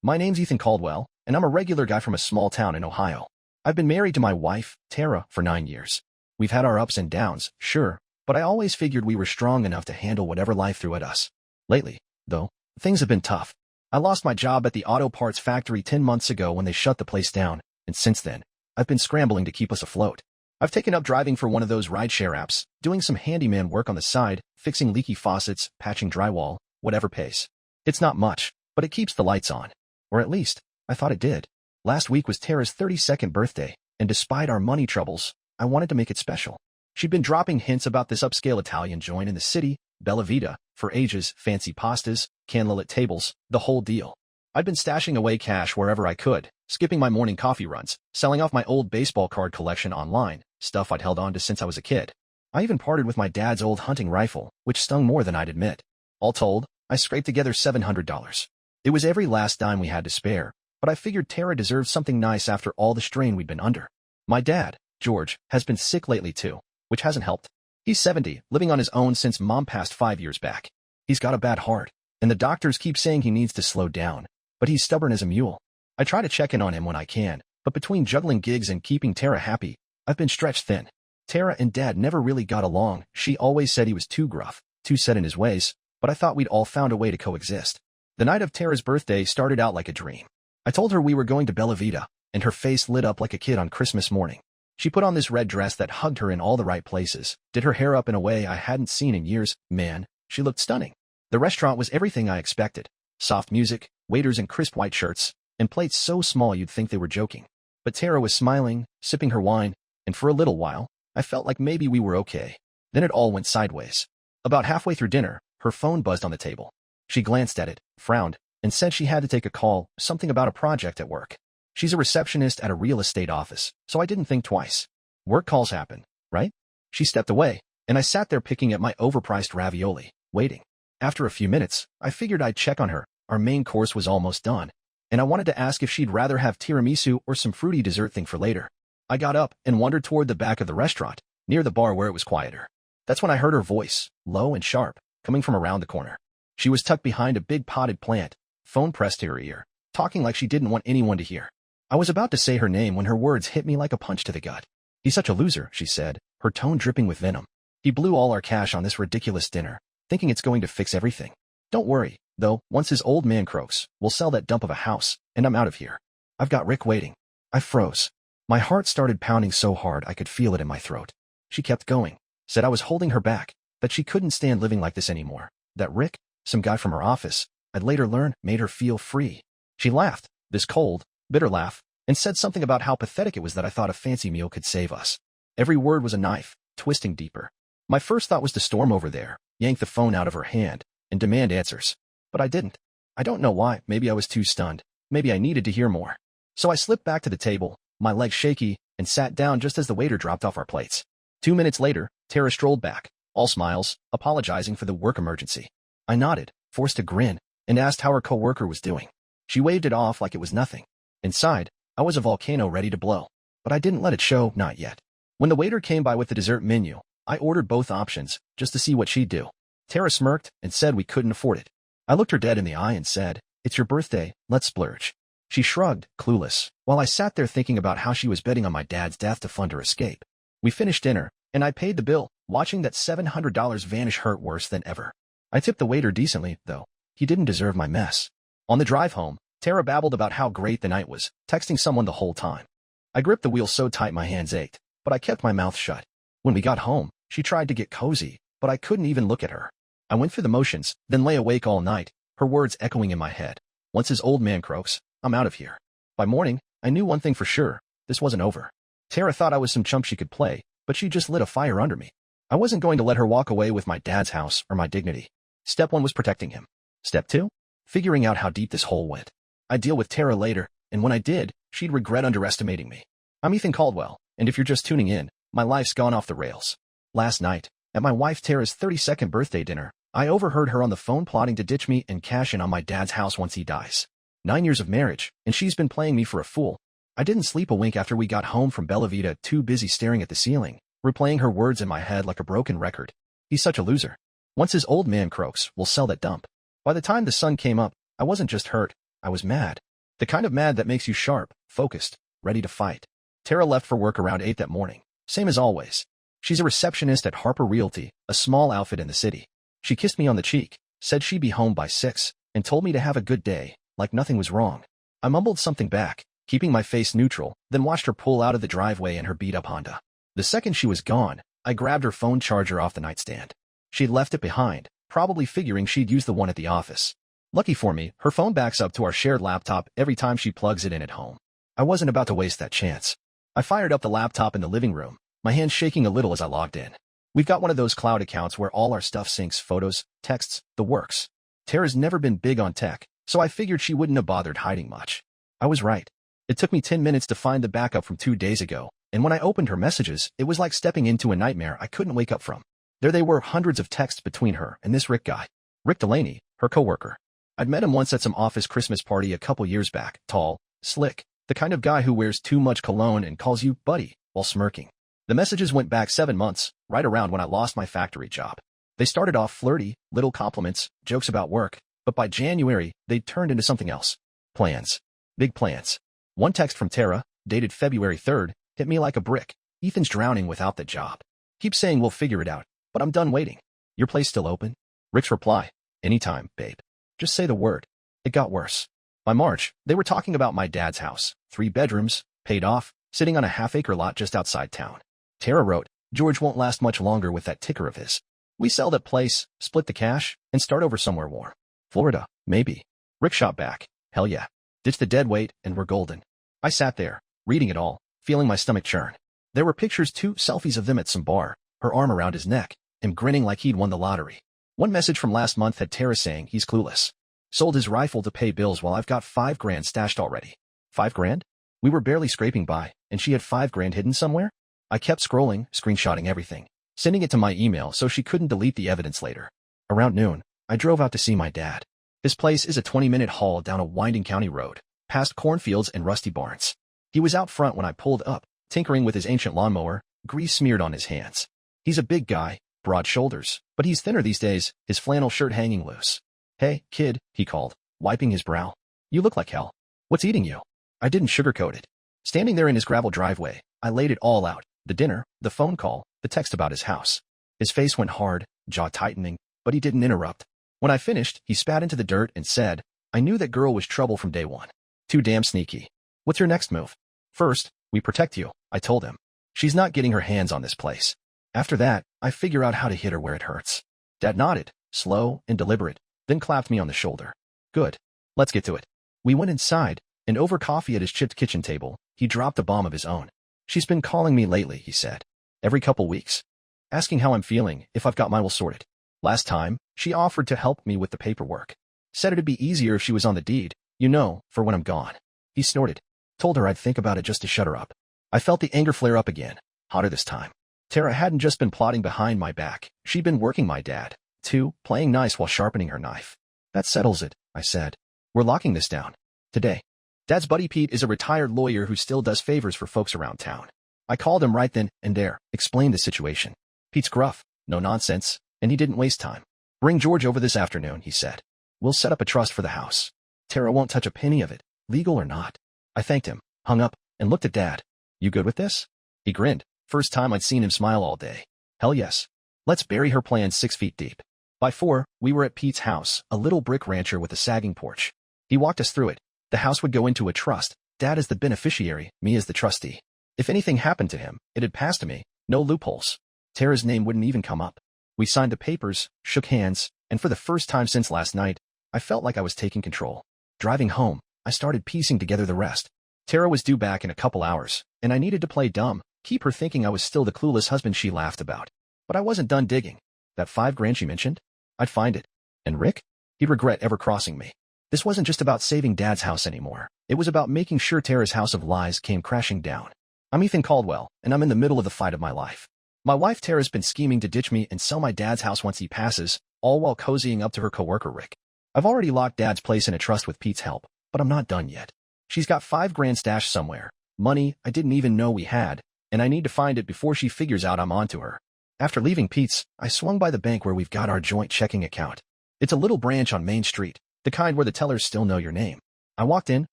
My name's Ethan Caldwell, and I'm a regular guy from a small town in Ohio. I've been married to my wife, Tara, for 9 years. We've had our ups and downs, sure, but I always figured we were strong enough to handle whatever life threw at us. Lately, though, things have been tough. I lost my job at the auto parts factory 10 months ago when they shut the place down, and since then, I've been scrambling to keep us afloat. I've taken up driving for one of those rideshare apps, doing some handyman work on the side, fixing leaky faucets, patching drywall, whatever pays. It's not much, but it keeps the lights on. Or at least, I thought it did. Last week was Tara's 32nd birthday, and despite our money troubles, I wanted to make it special. She'd been dropping hints about this upscale Italian joint in the city, Bella Vita, for ages, fancy pastas, candlelit tables, the whole deal. I'd been stashing away cash wherever I could, skipping my morning coffee runs, selling off my old baseball card collection online, stuff I'd held on to since I was a kid. I even parted with my dad's old hunting rifle, which stung more than I'd admit. All told, I scraped together $700. It was every last dime we had to spare, but I figured Tara deserved something nice after all the strain we'd been under. My dad, George, has been sick lately too, which hasn't helped. He's 70, living on his own since Mom passed 5 years back. He's got a bad heart, and the doctors keep saying he needs to slow down, but he's stubborn as a mule. I try to check in on him when I can, but between juggling gigs and keeping Tara happy, I've been stretched thin. Tara and Dad never really got along. She always said he was too gruff, too set in his ways, but I thought we'd all found a way to coexist. The night of Tara's birthday started out like a dream. I told her we were going to Bella Vita, and her face lit up like a kid on Christmas morning. She put on this red dress that hugged her in all the right places, did her hair up in a way I hadn't seen in years. Man, she looked stunning. The restaurant was everything I expected. Soft music, waiters in crisp white shirts, and plates so small you'd think they were joking. But Tara was smiling, sipping her wine, and for a little while, I felt like maybe we were okay. Then it all went sideways. About halfway through dinner, her phone buzzed on the table. She glanced at it, frowned, and said she had to take a call, something about a project at work. She's a receptionist at a real estate office, so I didn't think twice. Work calls happen, right? She stepped away, and I sat there picking at my overpriced ravioli, waiting. After a few minutes, I figured I'd check on her. Our main course was almost done, and I wanted to ask if she'd rather have tiramisu or some fruity dessert thing for later. I got up and wandered toward the back of the restaurant, near the bar where it was quieter. That's when I heard her voice, low and sharp, coming from around the corner. She was tucked behind a big potted plant, phone pressed to her ear, talking like she didn't want anyone to hear. I was about to say her name when her words hit me like a punch to the gut. "He's such a loser," she said, her tone dripping with venom. "He blew all our cash on this ridiculous dinner, thinking it's going to fix everything. Don't worry, though, once his old man croaks, we'll sell that dump of a house, and I'm out of here. I've got Rick waiting." I froze. My heart started pounding so hard I could feel it in my throat. She kept going, said I was holding her back, that she couldn't stand living like this anymore, that Rick, some guy from her office, I'd later learn, made her feel free. She laughed, this cold, bitter laugh, and said something about how pathetic it was that I thought a fancy meal could save us. Every word was a knife, twisting deeper. My first thought was to storm over there, yank the phone out of her hand, and demand answers. But I didn't. I don't know why. Maybe I was too stunned. Maybe I needed to hear more. So I slipped back to the table, my legs shaky, and sat down just as the waiter dropped off our plates. 2 minutes later, Tara strolled back, all smiles, apologizing for the work emergency. I nodded, forced a grin, and asked how her coworker was doing. She waved it off like it was nothing. Inside, I was a volcano ready to blow. But I didn't let it show, not yet. When the waiter came by with the dessert menu, I ordered both options, just to see what she'd do. Tara smirked and said we couldn't afford it. I looked her dead in the eye and said, "It's your birthday, let's splurge." She shrugged, clueless, while I sat there thinking about how she was betting on my dad's death to fund her escape. We finished dinner, and I paid the bill, watching that $700 vanish hurt worse than ever. I tipped the waiter decently, though. He didn't deserve my mess. On the drive home, Tara babbled about how great the night was, texting someone the whole time. I gripped the wheel so tight my hands ached, but I kept my mouth shut. When we got home, she tried to get cozy, but I couldn't even look at her. I went through the motions, then lay awake all night, her words echoing in my head. Once his old man croaks, I'm out of here. By morning, I knew one thing for sure. This wasn't over. Tara thought I was some chump she could play, but she just lit a fire under me. I wasn't going to let her walk away with my dad's house or my dignity. Step 1 was protecting him. Step 2? Figuring out how deep this hole went. I'd deal with Tara later, and when I did, she'd regret underestimating me. I'm Ethan Caldwell, and if you're just tuning in, my life's gone off the rails. Last night, at my wife Tara's 32nd birthday dinner, I overheard her on the phone plotting to ditch me and cash in on my dad's house once he dies. 9 years of marriage, and she's been playing me for a fool. I didn't sleep a wink after we got home from Bella Vita, too busy staring at the ceiling, replaying her words in my head like a broken record. He's such a loser. Once his old man croaks, we'll sell that dump. By the time the sun came up, I wasn't just hurt, I was mad. The kind of mad that makes you sharp, focused, ready to fight. Tara left for work around 8 that morning, same as always. She's a receptionist at Harper Realty, a small outfit in the city. She kissed me on the cheek, said she'd be home by 6, and told me to have a good day, like nothing was wrong. I mumbled something back, keeping my face neutral, then watched her pull out of the driveway in her beat-up Honda. The second she was gone, I grabbed her phone charger off the nightstand. She'd left it behind, probably figuring she'd use the one at the office. Lucky for me, her phone backs up to our shared laptop every time she plugs it in at home. I wasn't about to waste that chance. I fired up the laptop in the living room, my hands shaking a little as I logged in. We've got one of those cloud accounts where all our stuff syncs, photos, texts, the works. Tara's never been big on tech, so I figured she wouldn't have bothered hiding much. I was right. It took me 10 minutes to find the backup from 2 days ago, and when I opened her messages, it was like stepping into a nightmare I couldn't wake up from. There they were, hundreds of texts between her and this Rick guy. Rick Delaney, her coworker. I'd met him once at some office Christmas party a couple years back, tall, slick, the kind of guy who wears too much cologne and calls you buddy while smirking. The messages went back 7 months, right around when I lost my factory job. They started off flirty, little compliments, jokes about work, but by January, they'd turned into something else. Plans. Big plans. One text from Tara, dated February 3rd, hit me like a brick. Ethan's drowning without the job. Keep saying we'll figure it out, but I'm done waiting. Your place still open? Rick's reply. Anytime, babe. Just say the word. It got worse. By March, they were talking about my dad's house, 3 bedrooms, paid off, sitting on a half-acre lot just outside town. Tara wrote, George won't last much longer with that ticker of his. We sell that place, split the cash, and start over somewhere warm. Florida, maybe. Rick shot back. Hell yeah. Ditch the dead weight, and we're golden. I sat there, reading it all, feeling my stomach churn. There were pictures too, selfies of them at some bar, her arm around his neck, him grinning like he'd won the lottery. One message from last month had Tara saying he's clueless. Sold his rifle to pay bills while I've got $5 grand stashed already. $5 grand? We were barely scraping by, and she had $5 grand hidden somewhere? I kept scrolling, screenshotting everything, sending it to my email so she couldn't delete the evidence later. Around noon, I drove out to see my dad. His place is a 20-minute haul down a winding county road, past cornfields and rusty barns. He was out front when I pulled up, tinkering with his ancient lawnmower, grease smeared on his hands. He's a big guy, broad shoulders, but he's thinner these days, his flannel shirt hanging loose. Hey, kid, he called, wiping his brow. You look like hell. What's eating you? I didn't sugarcoat it. Standing there in his gravel driveway, I laid it all out. The dinner, the phone call, the text about his house. His face went hard, jaw tightening, but he didn't interrupt. When I finished, he spat into the dirt and said, I knew that girl was trouble from day one. Too damn sneaky. What's your next move? First, we protect you, I told him. She's not getting her hands on this place. After that, I figure out how to hit her where it hurts. Dad nodded, slow and deliberate, then clapped me on the shoulder. Good. Let's get to it. We went inside, and over coffee at his chipped kitchen table, he dropped a bomb of his own. She's been calling me lately, he said. Every couple weeks. Asking how I'm feeling, if I've got my will sorted. Last time, she offered to help me with the paperwork. Said it'd be easier if she was on the deed, you know, for when I'm gone. He snorted. Told her I'd think about it just to shut her up. I felt the anger flare up again, hotter this time. Tara hadn't just been plotting behind my back. She'd been working my dad, too, playing nice while sharpening her knife. That settles it, I said. We're locking this down. Today. Dad's buddy Pete is a retired lawyer who still does favors for folks around town. I called him right then and there, explained the situation. Pete's gruff, no nonsense, and he didn't waste time. Bring George over this afternoon, he said. We'll set up a trust for the house. Tara won't touch a penny of it, legal or not. I thanked him, hung up, and looked at Dad. You good with this? He grinned. First time I'd seen him smile all day. Hell yes. Let's bury her plans 6 feet deep. By 4, we were at Pete's house, a little brick rancher with a sagging porch. He walked us through it. The house would go into a trust, Dad as the beneficiary, me as the trustee. If anything happened to him, it'd pass to me, no loopholes. Tara's name wouldn't even come up. We signed the papers, shook hands, and for the first time since last night, I felt like I was taking control. Driving home, I started piecing together the rest. Tara was due back in a couple hours, and I needed to play dumb, keep her thinking I was still the clueless husband she laughed about. But I wasn't done digging. That $5 grand she mentioned? I'd find it. And Rick? He'd regret ever crossing me. This wasn't just about saving Dad's house anymore. It was about making sure Tara's house of lies came crashing down. I'm Ethan Caldwell, and I'm in the middle of the fight of my life. My wife Tara's been scheming to ditch me and sell my dad's house once he passes, all while cozying up to her coworker Rick. I've already locked Dad's place in a trust with Pete's help, but I'm not done yet. She's got $5 grand stashed somewhere, money I didn't even know we had, and I need to find it before she figures out I'm onto her. After leaving Pete's, I swung by the bank where we've got our joint checking account. It's a little branch on Main Street, the kind where the tellers still know your name. I walked in,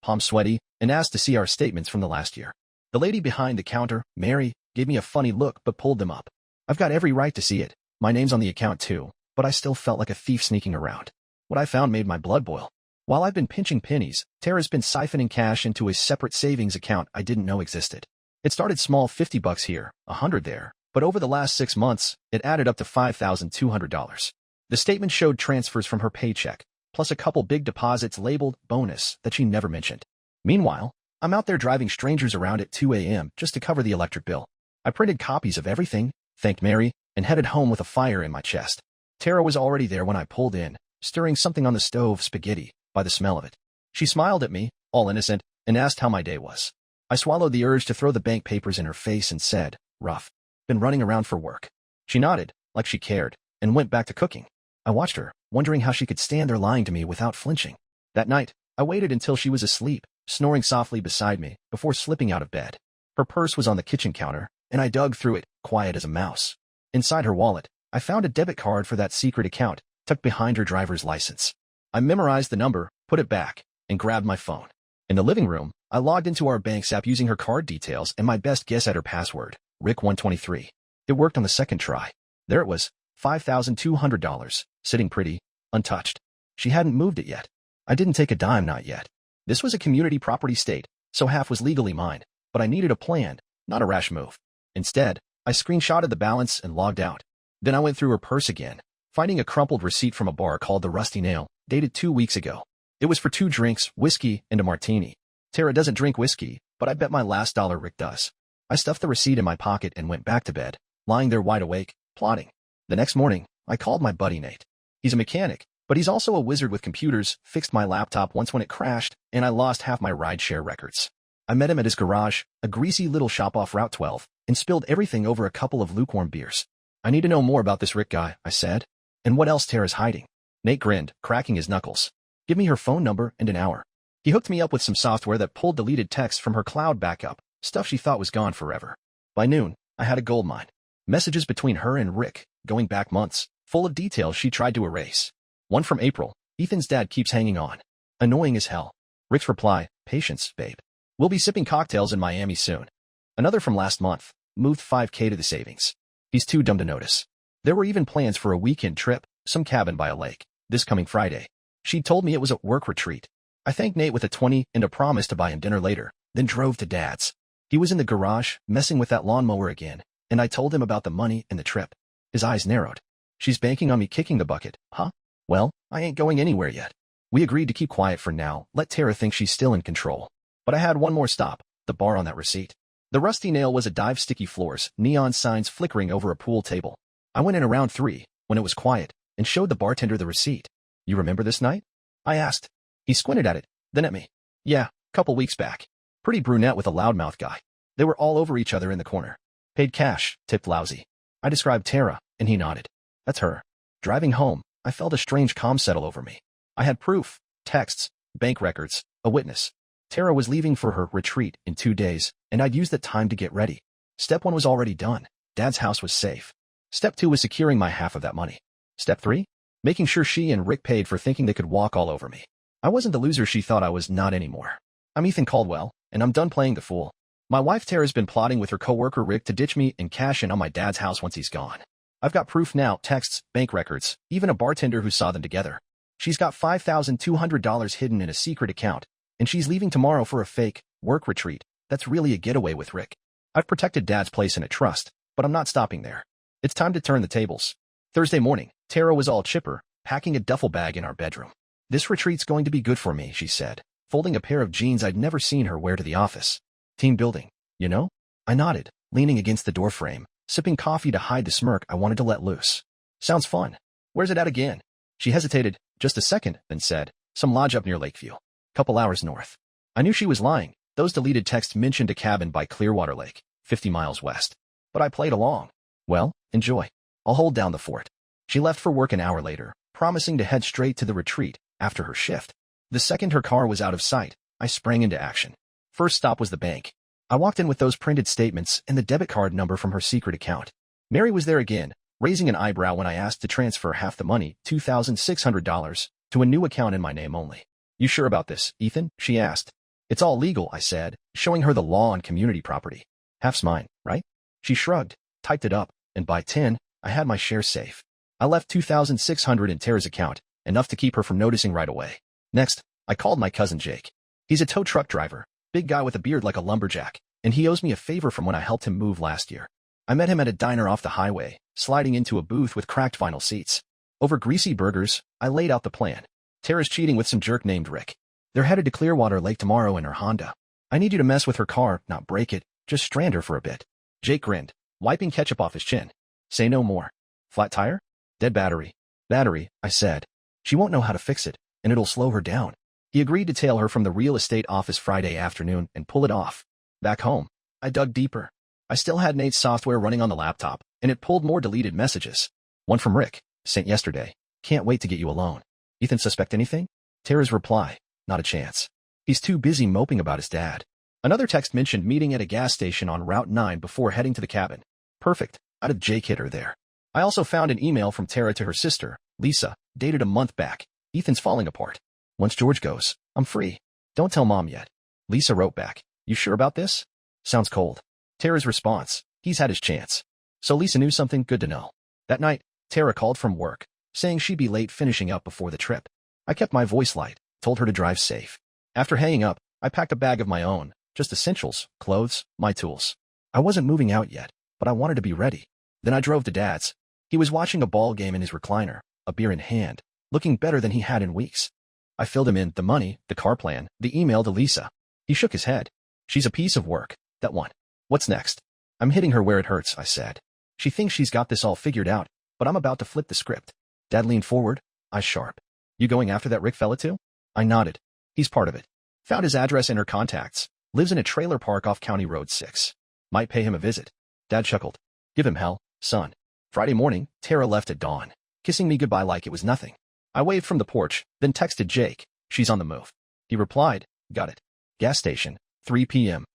palms sweaty, and asked to see our statements from the last year. The lady behind the counter, Mary, gave me a funny look but pulled them up. I've got every right to see it. My name's on the account too, but I still felt like a thief sneaking around. What I found made my blood boil. While I've been pinching pennies, Tara's been siphoning cash into a separate savings account I didn't know existed. It started small, $50 here, $100 there, but over the last 6 months, it added up to $5,200. The statement showed transfers from her paycheck, plus a couple big deposits labeled bonus that she never mentioned. Meanwhile, I'm out there driving strangers around at 2 a.m. just to cover the electric bill. I printed copies of everything, thanked Mary, and headed home with a fire in my chest. Tara was already there when I pulled in, stirring something on the stove, spaghetti, by the smell of it. She smiled at me, all innocent, and asked how my day was. I swallowed the urge to throw the bank papers in her face and said, "Rough. Been running around for work." She nodded, like she cared, and went back to cooking. I watched her, wondering how she could stand there lying to me without flinching. That night, I waited until she was asleep, snoring softly beside me, before slipping out of bed. Her purse was on the kitchen counter, and I dug through it, quiet as a mouse. Inside her wallet, I found a debit card for that secret account, tucked behind her driver's license. I memorized the number, put it back, and grabbed my phone. In the living room, I logged into our bank's app using her card details and my best guess at her password, Rick123. It worked on the second try. There it was, $5,200, sitting pretty, untouched. She hadn't moved it yet. I didn't take a dime, not yet. This was a community property state, so half was legally mine, but I needed a plan, not a rash move. Instead, I screenshotted the balance and logged out. Then I went through her purse again, finding a crumpled receipt from a bar called the Rusty Nail, dated 2 weeks ago. It was for 2 drinks, whiskey and a martini. Tara doesn't drink whiskey, but I bet my last dollar Rick does. I stuffed the receipt in my pocket and went back to bed, lying there wide awake, plotting. The next morning, I called my buddy Nate. He's a mechanic, but he's also a wizard with computers, fixed my laptop once when it crashed, and I lost half my rideshare records. I met him at his garage, a greasy little shop off Route 12, and spilled everything over a couple of lukewarm beers. "I need to know more about this Rick guy," I said. "And what else Tara's hiding." Nate grinned, cracking his knuckles. "Give me her phone number and an hour." He hooked me up with some software that pulled deleted texts from her cloud backup, stuff she thought was gone forever. By noon, I had a goldmine. Messages between her and Rick, going back months, full of details she tried to erase. One from April, "Ethan's dad keeps hanging on. Annoying as hell." Rick's reply, "Patience, babe. We'll be sipping cocktails in Miami soon." Another from last month, "Moved $5K to the savings. He's too dumb to notice." There were even plans for a weekend trip, some cabin by a lake, this coming Friday. She told me it was a work retreat. I thanked Nate with a 20 and a promise to buy him dinner later, then drove to Dad's. He was in the garage, messing with that lawnmower again, and I told him about the money and the trip. His eyes narrowed. "She's banking on me kicking the bucket, huh? Well, I ain't going anywhere yet." We agreed to keep quiet for now, let Tara think she's still in control. But I had one more stop, the bar on that receipt. The Rusty Nail was a dive, sticky floors, neon signs flickering over a pool table. I went in around 3, when it was quiet, and showed the bartender the receipt. "You remember this night?" I asked. He squinted at it, then at me. "Yeah, couple weeks back. Pretty brunette with a loudmouth guy. They were all over each other in the corner. Paid cash, tipped lousy." I described Tara, and he nodded. "That's her." Driving home, I felt a strange calm settle over me. I had proof, texts, bank records, a witness. Tara was leaving for her retreat in 2 days, and I'd used that time to get ready. Step 1 was already done. Dad's house was safe. Step 2 was securing my half of that money. Step 3? Making sure she and Rick paid for thinking they could walk all over me. I wasn't the loser she thought I was, not anymore. I'm Ethan Caldwell, and I'm done playing the fool. My wife Tara's been plotting with her coworker Rick to ditch me and cash in on my dad's house once he's gone. I've got proof now, texts, bank records, even a bartender who saw them together. She's got $5,200 hidden in a secret account, and she's leaving tomorrow for a fake work retreat that's really a getaway with Rick. I've protected Dad's place in a trust, but I'm not stopping there. It's time to turn the tables. Thursday morning, Tara was all chipper, packing a duffel bag in our bedroom. "This retreat's going to be good for me," she said, folding a pair of jeans I'd never seen her wear to the office. "Team building, you know?" I nodded, leaning against the doorframe, sipping coffee to hide the smirk I wanted to let loose. "Sounds fun. Where's it at again?" She hesitated, just a second, then said, "Some lodge up near Lakeview. Couple hours north." I knew she was lying. Those deleted texts mentioned a cabin by Clearwater Lake, 50 miles west. But I played along. "Well, enjoy. I'll hold down the fort." She left for work an hour later, promising to head straight to the retreat after her shift. The second her car was out of sight, I sprang into action. First stop was the bank. I walked in with those printed statements and the debit card number from her secret account. Mary was there again, raising an eyebrow when I asked to transfer half the money, $2,600, to a new account in my name only. "You sure about this, Ethan?" she asked. It's all legal, I said, showing her the law on community property. Half's mine, right? She shrugged, typed it up, and by 10, I had my share safe. I left $2,600 in Tara's account, enough to keep her from noticing right away. Next, I called my cousin Jake. He's a tow truck driver, big guy with a beard like a lumberjack, and he owes me a favor from when I helped him move last year. I met him at a diner off the highway, sliding into a booth with cracked vinyl seats. Over greasy burgers, I laid out the plan. Tara's cheating with some jerk named Rick. They're headed to Clearwater Lake tomorrow in her Honda. I need you to mess with her car, not break it, just strand her for a bit. Jake grinned, wiping ketchup off his chin. Say no more. Flat tire? Dead battery. Battery, I said. She won't know how to fix it, and it'll slow her down. He agreed to tail her from the real estate office Friday afternoon and pull it off. Back home, I dug deeper. I still had Nate's software running on the laptop, and it pulled more deleted messages. One from Rick, sent yesterday. Can't wait to get you alone. Ethan suspect anything? Tara's reply. Not a chance. He's too busy moping about his dad. Another text mentioned meeting at a gas station on Route 9 before heading to the cabin. Perfect. I'd have Jake hit her there. I also found an email from Tara to her sister, Lisa, dated a month back. Ethan's falling apart. Once George goes, I'm free. Don't tell Mom yet. Lisa wrote back. You sure about this? Sounds cold. Tara's response. He's had his chance. So Lisa knew something good to know. That night, Tara called from work, saying she'd be late finishing up before the trip. I kept my voice light, told her to drive safe. After hanging up, I packed a bag of my own, just essentials, clothes, my tools. I wasn't moving out yet, but I wanted to be ready. Then I drove to Dad's. He was watching a ball game in his recliner, a beer in hand, looking better than he had in weeks. I filled him in the money, the car plan, the email to Lisa. He shook his head. She's a piece of work, that one. What's next? I'm hitting her where it hurts, I said. She thinks she's got this all figured out, but I'm about to flip the script. Dad leaned forward, eyes sharp. You going after that Rick fella too? I nodded. He's part of it. Found his address in her contacts. Lives in a trailer park off County Road 6. Might pay him a visit. Dad chuckled. Give him hell, son. Friday morning, Tara left at dawn, kissing me goodbye like it was nothing. I waved from the porch, then texted Jake. She's on the move. He replied, got it. Gas station, 3 p.m.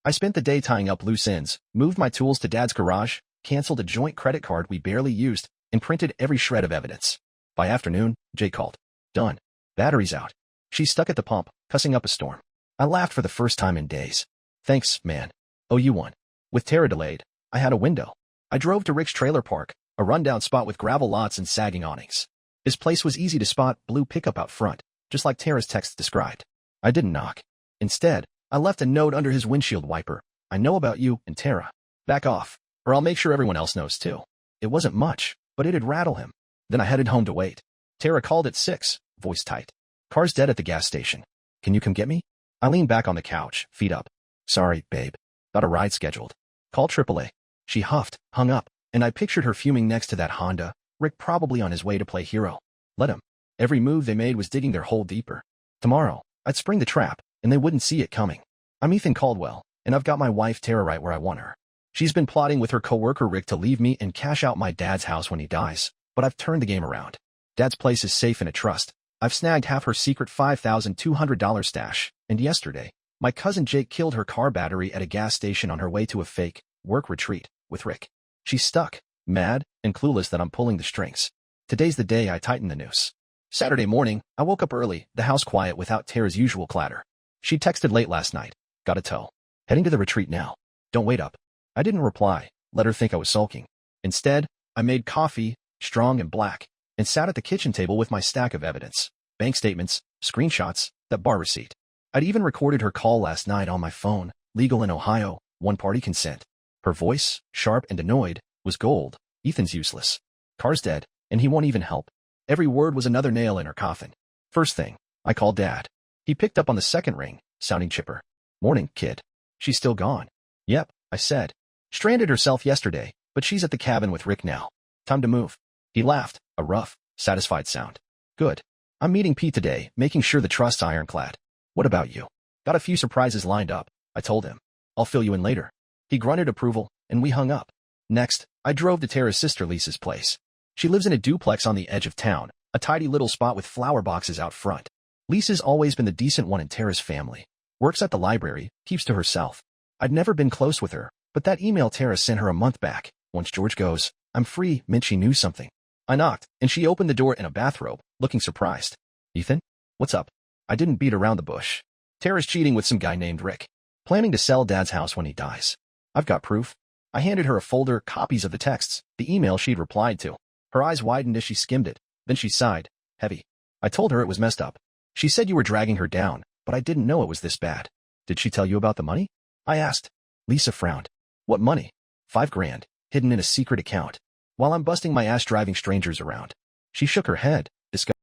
I spent the day tying up loose ends, moved my tools to Dad's garage, canceled a joint credit card we barely used, and printed every shred of evidence. By afternoon, Jake called. Done. Battery's out. She's stuck at the pump, cussing up a storm. I laughed for the first time in days. Thanks, man. Oh, you won. With Tara delayed, I had a window. I drove to Rick's trailer park, a rundown spot with gravel lots and sagging awnings. His place was easy to spot, blue pickup out front, just like Tara's text described. I didn't knock. Instead, I left a note under his windshield wiper. I know about you and Tara. Back off, or I'll make sure everyone else knows too. It wasn't much, but it'd rattle him. Then I headed home to wait. Tara called at 6, voice tight. Car's dead at the gas station. Can you come get me? I leaned back on the couch, feet up. Sorry, babe. Got a ride scheduled. Call AAA. She huffed, hung up, and I pictured her fuming next to that Honda, Rick probably on his way to play hero. Let him. Every move they made was digging their hole deeper. Tomorrow, I'd spring the trap, and they wouldn't see it coming. I'm Ethan Caldwell, and I've got my wife Tara right where I want her. She's been plotting with her coworker Rick to leave me and cash out my dad's house when he dies, but I've turned the game around. Dad's place is safe in a trust. I've snagged half her secret $5,200 stash, and yesterday, my cousin Jake killed her car battery at a gas station on her way to a fake work retreat with Rick. She's stuck, mad, and clueless that I'm pulling the strings. Today's the day I tighten the noose. Saturday morning, I woke up early, the house quiet without Tara's usual clatter. She texted late last night. Got a tow. Heading to the retreat now. Don't wait up. I didn't reply, let her think I was sulking. Instead, I made coffee, strong and black, and sat at the kitchen table with my stack of evidence. Bank statements, screenshots, that bar receipt. I'd even recorded her call last night on my phone, legal in Ohio, one-party consent. Her voice, sharp and annoyed, was gold. Ethan's useless. Car's dead, and he won't even help. Every word was another nail in her coffin. First thing, I called Dad. He picked up on the second ring, sounding chipper. Morning, kid. She's still gone. Yep, I said. Stranded herself yesterday, but she's at the cabin with Rick now. Time to move. He laughed, a rough, satisfied sound. Good. I'm meeting Pete today, making sure the trust's ironclad. What about you? Got a few surprises lined up, I told him. I'll fill you in later. He grunted approval, and we hung up. Next, I drove to Tara's sister Lisa's place. She lives in a duplex on the edge of town, a tidy little spot with flower boxes out front. Lisa's always been the decent one in Tara's family. Works at the library, keeps to herself. I'd never been close with her, but that email Tara sent her a month back, once George goes, I'm free, meant she knew something. I knocked, and she opened the door in a bathrobe, looking surprised. Ethan? What's up? I didn't beat around the bush. Tara's cheating with some guy named Rick. Planning to sell Dad's house when he dies. I've got proof. I handed her a folder, copies of the texts, the email she'd replied to. Her eyes widened as she skimmed it. Then she sighed, heavy. I told her it was messed up. She said you were dragging her down, but I didn't know it was this bad. Did she tell you about the money? I asked. Lisa frowned. What money? $5,000, hidden in a secret account. While I'm busting my ass driving strangers around. She shook her head.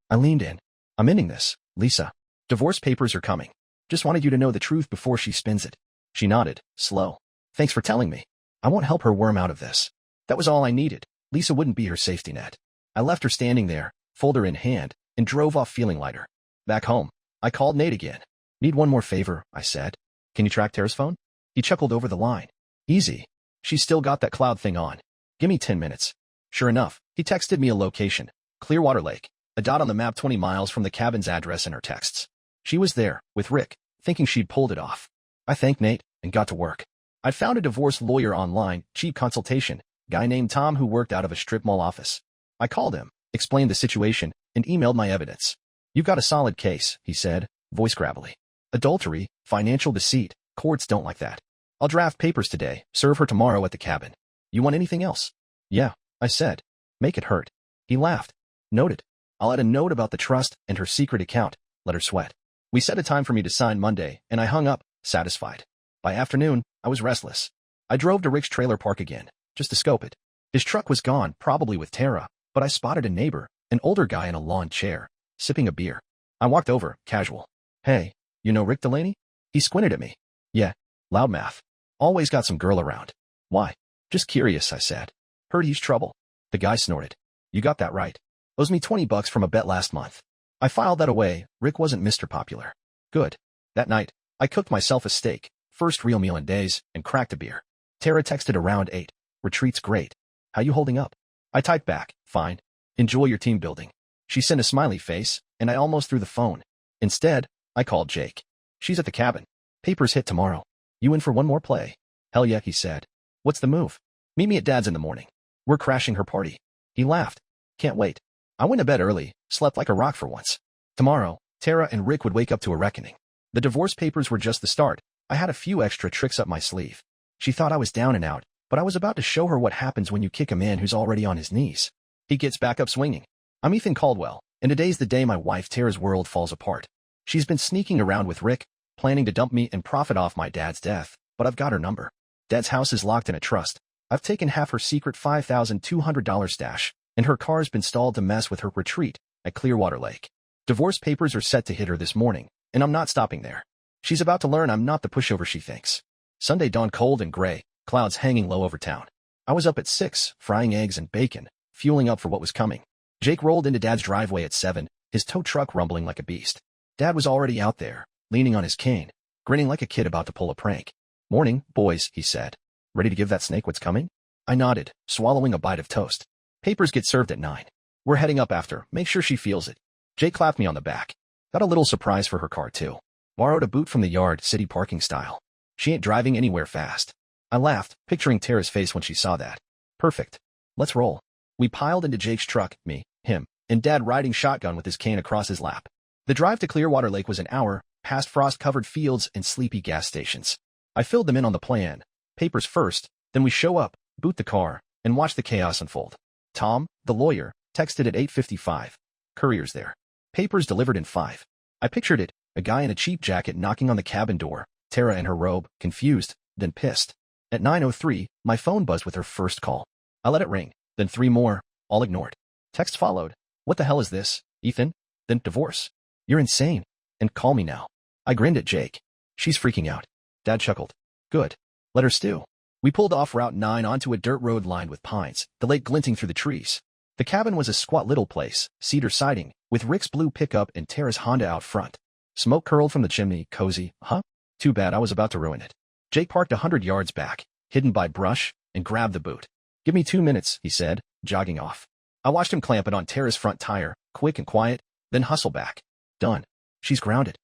I leaned in. I'm ending this, Lisa. Divorce papers are coming. Just wanted you to know the truth before she spins it. She nodded, slow. Thanks for telling me. I won't help her worm out of this. That was all I needed. Lisa wouldn't be her safety net. I left her standing there, folder in hand, and drove off feeling lighter. Back home, I called Nate again. Need one more favor, I said. Can you track Tara's phone? He chuckled over the line. Easy. She's still got that cloud thing on. Give me 10 minutes. Sure enough, he texted me a location. Clearwater Lake. A dot on the map 20 miles from the cabin's address in her texts. She was there, with Rick, thinking she'd pulled it off. I thanked Nate, and got to work. I'd found a divorce lawyer online, cheap consultation, guy named Tom who worked out of a strip mall office. I called him, explained the situation, and emailed my evidence. You've got a solid case, he said, voice gravelly. Adultery, financial deceit, courts don't like that. I'll draft papers today, serve her tomorrow at the cabin. You want anything else? Yeah, I said. Make it hurt. He laughed. Noted. I'll add a note about the trust and her secret account, let her sweat. We set a time for me to sign Monday, and I hung up, satisfied. By afternoon, I was restless. I drove to Rick's trailer park again, just to scope it. His truck was gone, probably with Tara, but I spotted a neighbor, an older guy in a lawn chair, sipping a beer. I walked over, casual. Hey, you know Rick Delaney? He squinted at me. Yeah, loudmouth. Always got some girl around. Why? Just curious, I said. Heard he's trouble. The guy snorted. You got that right. Owes me $20 from a bet last month. I filed that away. Rick wasn't Mr. Popular. Good. That night, I cooked myself a steak, first real meal in days, and cracked a beer. Tara texted around 8. Retreat's great. How you holding up? I typed back, fine. Enjoy your team building. She sent a smiley face, and I almost threw the phone. Instead, I called Jake. She's at the cabin. Papers hit tomorrow. You in for one more play? Hell yeah, he said. What's the move? Meet me at Dad's in the morning. We're crashing her party. He laughed. Can't wait. I went to bed early, slept like a rock for once. Tomorrow, Tara and Rick would wake up to a reckoning. The divorce papers were just the start. I had a few extra tricks up my sleeve. She thought I was down and out, but I was about to show her what happens when you kick a man who's already on his knees. He gets back up swinging. I'm Ethan Caldwell, and today's the day my wife Tara's world falls apart. She's been sneaking around with Rick, planning to dump me and profit off my dad's death, but I've got her number. Dad's house is locked in a trust. I've taken half her secret $5,200 stash, and her car's been stalled to mess with her retreat at Clearwater Lake. Divorce papers are set to hit her this morning, and I'm not stopping there. She's about to learn I'm not the pushover she thinks. Sunday dawned cold and gray, clouds hanging low over town. I was up at 6, frying eggs and bacon, fueling up for what was coming. Jake rolled into Dad's driveway at 7, his tow truck rumbling like a beast. Dad was already out there, leaning on his cane, grinning like a kid about to pull a prank. Morning, boys, he said. Ready to give that snake what's coming? I nodded, swallowing a bite of toast. Papers get served at 9. We're heading up after, make sure she feels it. Jake clapped me on the back. Got a little surprise for her car, too. Borrowed a boot from the yard, city parking style. She ain't driving anywhere fast. I laughed, picturing Tara's face when she saw that. Perfect. Let's roll. We piled into Jake's truck, me, him, and Dad riding shotgun with his cane across his lap. The drive to Clearwater Lake was an hour, past frost-covered fields and sleepy gas stations. I filled them in on the plan. Papers first, then we show up, boot the car, and watch the chaos unfold. Tom, the lawyer, texted at 8:55. Courier's there. Papers delivered in 5. I pictured it, a guy in a cheap jacket knocking on the cabin door, Tara in her robe, confused, then pissed. At 9:03, my phone buzzed with her first call. I let it ring, then 3 more, all ignored. Text followed. What the hell is this, Ethan? Then divorce. You're insane. And call me now. I grinned at Jake. She's freaking out. Dad chuckled. Good. Let her stew. We pulled off Route 9 onto a dirt road lined with pines, the lake glinting through the trees. The cabin was a squat little place, cedar siding, with Rick's blue pickup and Tara's Honda out front. Smoke curled from the chimney, cozy, huh? Too bad I was about to ruin it. Jake parked 100 yards back, hidden by brush, and grabbed the boot. Give me 2 minutes, he said, jogging off. I watched him clamp it on Tara's front tire, quick and quiet, then hustle back. Done. She's grounded.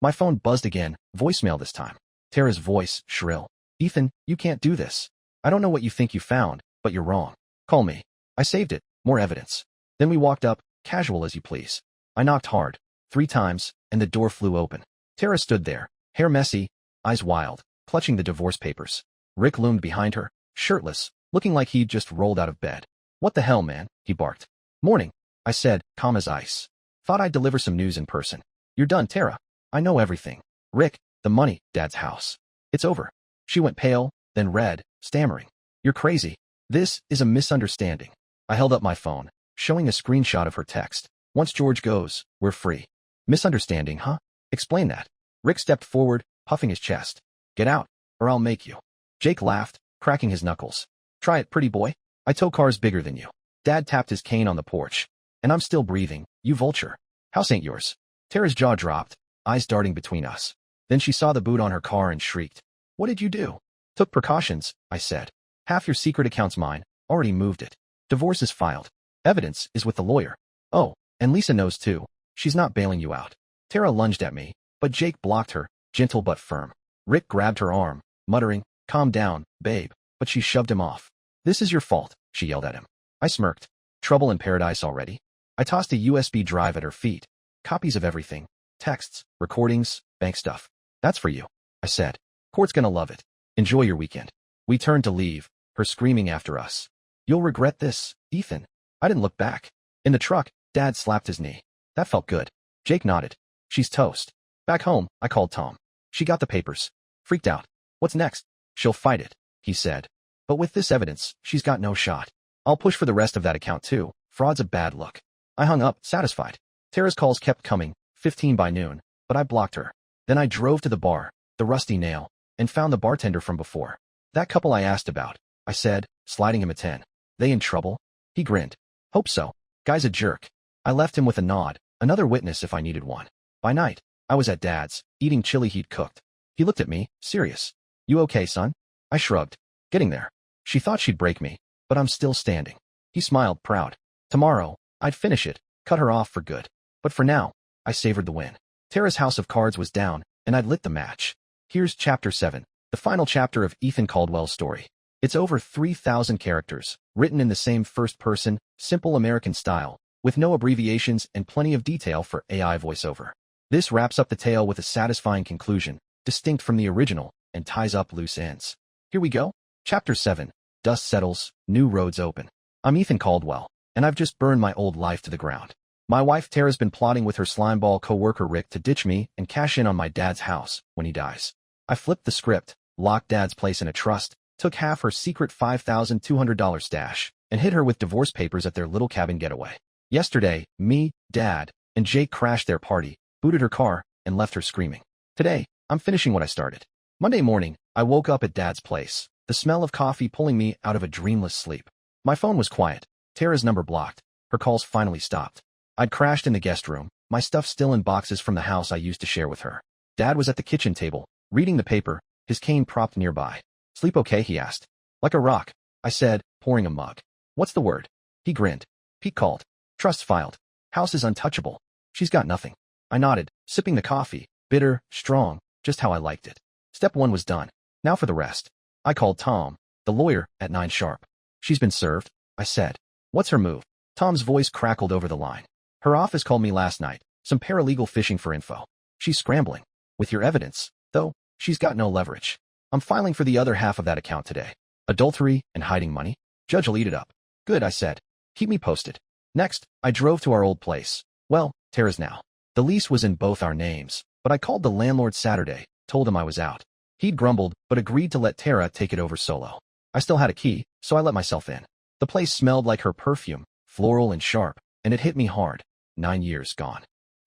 My phone buzzed again, voicemail this time. Tara's voice, shrill. Ethan, you can't do this. I don't know what you think you found, but you're wrong. Call me. I saved it. More evidence. Then we walked up, casual as you please. I knocked hard, 3 times, and the door flew open. Tara stood there, Hair messy, eyes wild, clutching the divorce papers. Rick loomed behind her, shirtless, looking like he'd just rolled out of bed. What the hell, man? He barked. Morning, I said, calm as ice. Thought I'd deliver some news in person. You're done, Tara. I know everything. Rick, the money, Dad's house. It's over. She went pale, then red, stammering. You're crazy. This is a misunderstanding. I held up my phone, showing a screenshot of her text. Once George goes, we're free. Misunderstanding, huh? Explain that. Rick stepped forward, puffing his chest. Get out, or I'll make you. Jake laughed, cracking his knuckles. Try it, pretty boy. I tow cars bigger than you. Dad tapped his cane on the porch. And I'm still breathing, you vulture. House ain't yours. Tara's jaw dropped, eyes darting between us. Then she saw the boot on her car and shrieked. What did you do? Took precautions, I said. Half your secret account's mine, already moved it. Divorce is filed. Evidence is with the lawyer. Oh, and Lisa knows too. She's not bailing you out. Tara lunged at me, but Jake blocked her, gentle but firm. Rick grabbed her arm, muttering, calm down, babe, but she shoved him off. This is your fault, she yelled at him. I smirked. Trouble in paradise already? I tossed a USB drive at her feet. Copies of everything. Texts, recordings, bank stuff. That's for you, I said. Court's gonna love it. Enjoy your weekend. We turned to leave, her screaming after us. You'll regret this, Ethan. I didn't look back. In the truck, Dad slapped his knee. That felt good. Jake nodded. She's toast. Back home, I called Tom. She got the papers. Freaked out. What's next? She'll fight it, he said. But with this evidence, she's got no shot. I'll push for the rest of that account too. Fraud's a bad look. I hung up, satisfied. Tara's calls kept coming, 15 by noon, but I blocked her. Then I drove to the bar, the Rusty Nail, and found the bartender from before. That couple I asked about, I said, sliding him a 10. They in trouble? He grinned. Hope so. Guy's a jerk. I left him with a nod, another witness if I needed one. By night, I was at Dad's, eating chili he'd cooked. He looked at me, serious. You okay, son? I shrugged. Getting there. She thought she'd break me, but I'm still standing. He smiled, proud. Tomorrow, I'd finish it, cut her off for good. But for now, I savored the win. Tara's house of cards was down, and I'd lit the match. Here's Chapter 7, the final chapter of Ethan Caldwell's story. It's over 3,000 characters, written in the same first-person, simple American style, with no abbreviations and plenty of detail for AI voiceover. This wraps up the tale with a satisfying conclusion, distinct from the original, and ties up loose ends. Here we go. Chapter 7. Dust settles, new roads open. I'm Ethan Caldwell, and I've just burned my old life to the ground. My wife Tara's been plotting with her slimeball co-worker Rick to ditch me and cash in on my dad's house when he dies. I flipped the script, locked Dad's place in a trust, took half her secret $5,200 stash, and hit her with divorce papers at their little cabin getaway. Yesterday, me, Dad, and Jake crashed their party, booted her car, and left her screaming. Today, I'm finishing what I started. Monday morning, I woke up at Dad's place, the smell of coffee pulling me out of a dreamless sleep. My phone was quiet, Tara's number blocked, her calls finally stopped. I'd crashed in the guest room, my stuff still in boxes from the house I used to share with her. Dad was at the kitchen table, reading the paper, his cane propped nearby. Sleep okay, he asked. Like a rock, I said, pouring a mug. What's the word? He grinned. Pete called. Trust filed. House is untouchable. She's got nothing. I nodded, sipping the coffee, bitter, strong, just how I liked it. Step 1 was done. Now for the rest. I called Tom, the lawyer, at 9 sharp. She's been served, I said. What's her move? Tom's voice crackled over the line. Her office called me last night, some paralegal fishing for info. She's scrambling. With your evidence, though, she's got no leverage. I'm filing for the other half of that account today. Adultery and hiding money? Judge will eat it up. Good, I said. Keep me posted. Next, I drove to our old place. Well, Tara's now. The lease was in both our names, but I called the landlord Saturday, told him I was out. He'd grumbled, but agreed to let Tara take it over solo. I still had a key, so I let myself in. The place smelled like her perfume, floral and sharp, and it hit me hard. 9 years gone.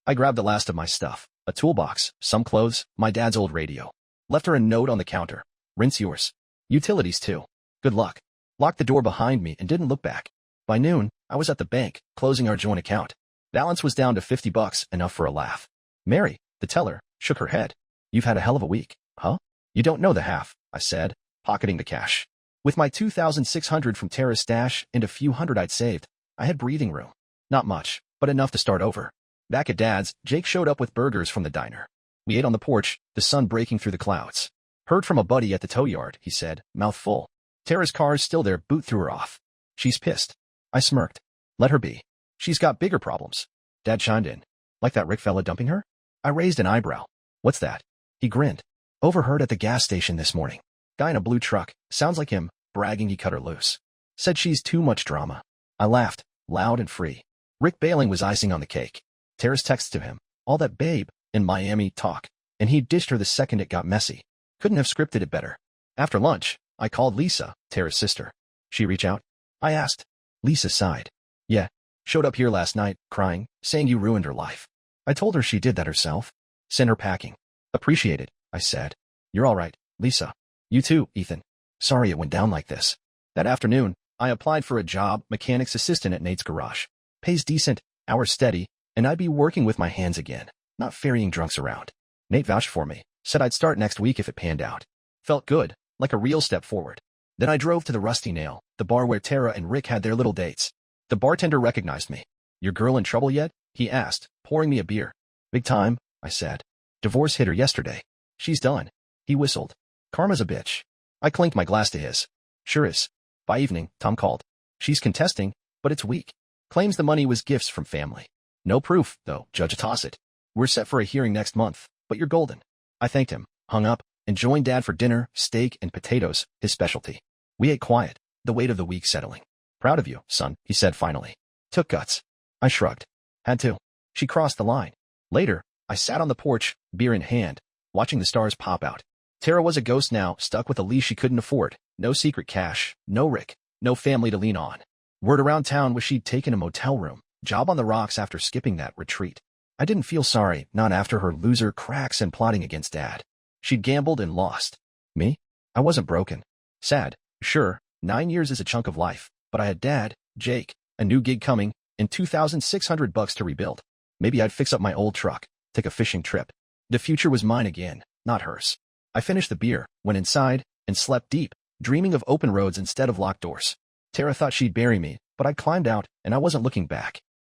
I grabbed the last of my stuff, a toolbox, some clothes, my dad's old radio. Left her a note on the counter. Rinse yours. Utilities too. Good luck. Locked the door behind me and didn't look back. By noon, I was at the bank, closing our joint account. Balance was down to $50, enough for a laugh. Mary, the teller, shook her head. You've had a hell of a week, huh? You don't know the half, I said, pocketing the cash. With my $2,600 from Tara's stash and a few hundred I'd saved, I had breathing room. Not much, but enough to start over. Back at Dad's, Jake showed up with burgers from the diner. We ate on the porch, the sun breaking through the clouds. Heard from a buddy at the tow yard, he said, mouth full. Tara's car's still there, boot threw her off. She's pissed. I smirked. Let her be. She's got bigger problems. Dad chimed in. Like that Rick fella dumping her? I raised an eyebrow. What's that? He grinned. Overheard at the gas station this morning. Guy in a blue truck, sounds like him, bragging he cut her loose. Said she's too much drama. I laughed, loud and free. Rick bailing was icing on the cake. Tara's text to him, all that babe, in Miami talk, and he dished her the second it got messy. Couldn't have scripted it better. After lunch, I called Lisa, Tara's sister. She reach out? I asked. Lisa sighed. Yeah, showed up here last night, crying, saying you ruined her life. I told her she did that herself. Send her packing. Appreciate it, I said. You're all right, Lisa. You too, Ethan. Sorry it went down like this. That afternoon, I applied for a job, mechanic's assistant at Nate's garage. Pays decent, hours steady, and I'd be working with my hands again, not ferrying drunks around. Nate vouched for me, said I'd start next week if it panned out. Felt good, like a real step forward. Then I drove to the Rusty Nail, the bar where Tara and Rick had their little dates. The bartender recognized me. Your girl in trouble yet? He asked, pouring me a beer. Big time, I said. Divorce hit her yesterday. She's done. He whistled. Karma's a bitch. I clinked my glass to his. Sure is. By evening, Tom called. She's contesting, but it's weak. Claims the money was gifts from family. No proof, though, Judge toss it. We're set for a hearing next month, but you're golden. I thanked him, hung up, and joined Dad for dinner, steak and potatoes, his specialty. We ate quiet, the weight of the week settling. Proud of you, son, he said finally. Took guts. I shrugged. Had to. She crossed the line. Later, I sat on the porch, beer in hand, watching the stars pop out. Tara was a ghost now, stuck with a lease she couldn't afford. No secret cash, no Rick, no family to lean on. Word around town was she'd taken a motel room, job on the rocks after skipping that retreat. I didn't feel sorry, not after her loser cracks and plotting against Dad. She'd gambled and lost. Me? I wasn't broken. Sad, sure, 9 years is a chunk of life, but I had Dad, Jake, a new gig coming, and $2,600 to rebuild. Maybe I'd fix up my old truck, take a fishing trip. The future was mine again, not hers. I finished the beer, went inside, and slept deep, dreaming of open roads instead of locked doors. Tara thought she'd bury me, but I climbed out, and I wasn't looking back.